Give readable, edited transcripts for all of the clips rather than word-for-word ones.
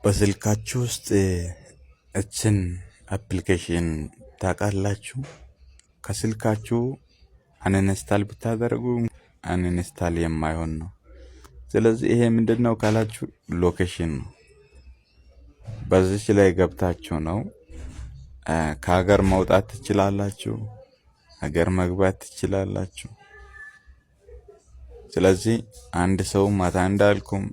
በስልካችሁ ውስጥ እችን አፕሊኬሽን ታውቃላችሁ? ከስልካችሁ አንኢንስታል ብታደርጉ አንኢንስታል የማይሆን ነው። ስለዚህ ይሄ ምንድነው ካላችሁ ሎኬሽን ነው። በዚህ ላይ ገብታችሁ ነው ከሀገር መውጣት ትችላላችሁ፣ ሀገር መግባት ትችላላችሁ። ስለዚህ አንድ ሰው ማታ እንዳልኩም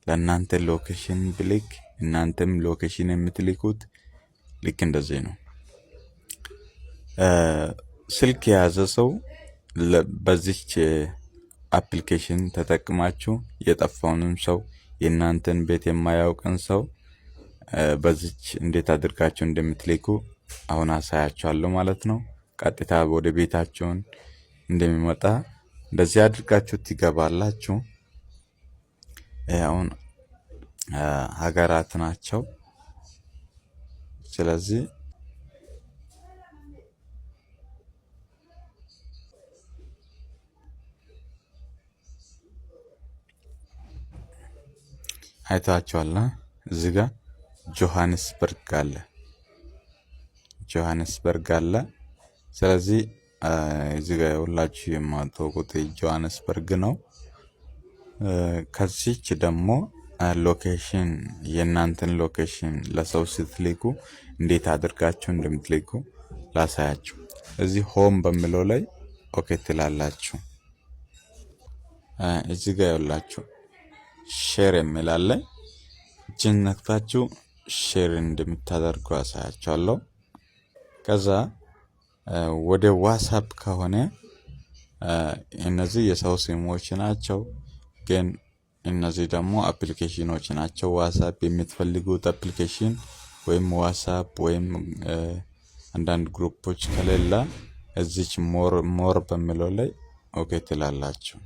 ለእናንተ ሎኬሽን ብልክ እናንተም ሎኬሽን የምትልኩት ልክ እንደዚህ ነው። ስልክ የያዘ ሰው በዚች አፕሊኬሽን ተጠቅማችሁ የጠፋውንም ሰው የእናንተን ቤት የማያውቅን ሰው በዚች እንዴት አድርጋችሁ እንደምትልኩ አሁን አሳያችኋለሁ ማለት ነው። ቀጥታ ወደ ቤታችሁን እንደሚመጣ እንደዚህ አድርጋችሁ ትገባላችሁ። አሁን ሀገራት ናቸው። ስለዚህ አይታችኋል። እዚህ ጋር ጆሃንስበርግ አለ። ስለዚህ እዚህ ጋር ሁላችሁ የማታውቁት ጆሃንስበርግ ነው። ከዚች ደግሞ ሎኬሽን የእናንተን ሎኬሽን ለሰው ስትልኩ እንዴት አድርጋችሁ እንደምትልኩ ላሳያችሁ። እዚህ ሆም በሚለው ላይ ኦኬ ትላላችሁ። እዚህ ጋር ያላችሁ ሼር የሚላለ እችን ነክታችሁ ሼር እንደምታደርጉ አሳያችኋለሁ። ከዛ ወደ ዋትስአፕ ከሆነ እነዚህ የሰው ስሞች ናቸው፣ ግን እነዚህ ደግሞ አፕሊኬሽኖች ናቸው። ዋትስአፕ የምትፈልጉት አፕሊኬሽን ወይም ዋትስአፕ ወይም አንዳንድ ግሩፖች ከሌላ እዚች ሞር በሚለው ላይ ኦኬ ትላላችሁ።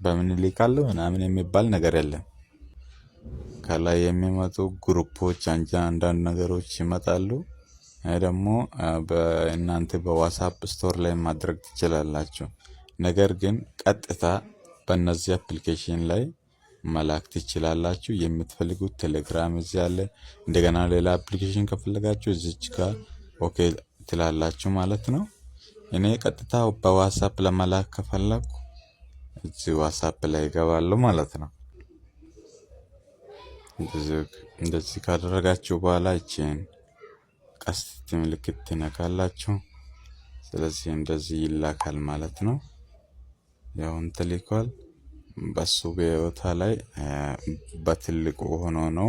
በምን ልካለሁ ምናምን የሚባል ነገር የለም። ከላይ የሚመጡ ግሩፖች አንዳንድ ነገሮች ይመጣሉ። ደግሞ በእናንተ በዋትስአፕ ስቶር ላይ ማድረግ ትችላላችሁ። ነገር ግን ቀጥታ በእነዚህ አፕሊኬሽን ላይ መላክ ትችላላችሁ። የምትፈልጉት ቴሌግራም እዚህ አለ። እንደገና ሌላ አፕሊኬሽን ከፈለጋችሁ እዚች ጋር ኦኬ ትላላችሁ ማለት ነው። እኔ ቀጥታ በዋትስአፕ ለመላክ ከፈለኩ እዚህ ዋትስአፕ ላይ እገባለሁ ማለት ነው። እንደዚህ ካደረጋችሁ በኋላ እቺን ቀስት ምልክት ትነካላችሁ። ስለዚህ እንደዚህ ይላካል ማለት ነው። ያው ተልኳል። በሱ ቦታ ላይ በትልቁ ሆኖ ነው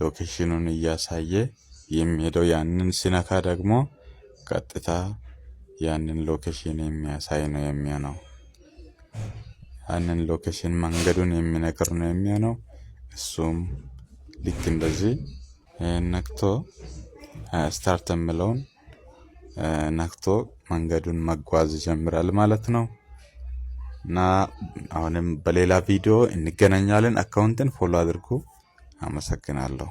ሎኬሽኑን እያሳየ የሚሄደው። ያንን ሲነካ ደግሞ ቀጥታ ያንን ሎኬሽን የሚያሳይ ነው የሚሆነው። ያንን ሎኬሽን መንገዱን የሚነግር ነው የሚሆነው። እሱም ልክ እንደዚህ ነክቶ ስታርት የሚለውን ነክቶ መንገዱን መጓዝ ይጀምራል ማለት ነው። እና አሁንም በሌላ ቪዲዮ እንገናኛለን። አካውንትን ፎሎ አድርጉ። አመሰግናለሁ።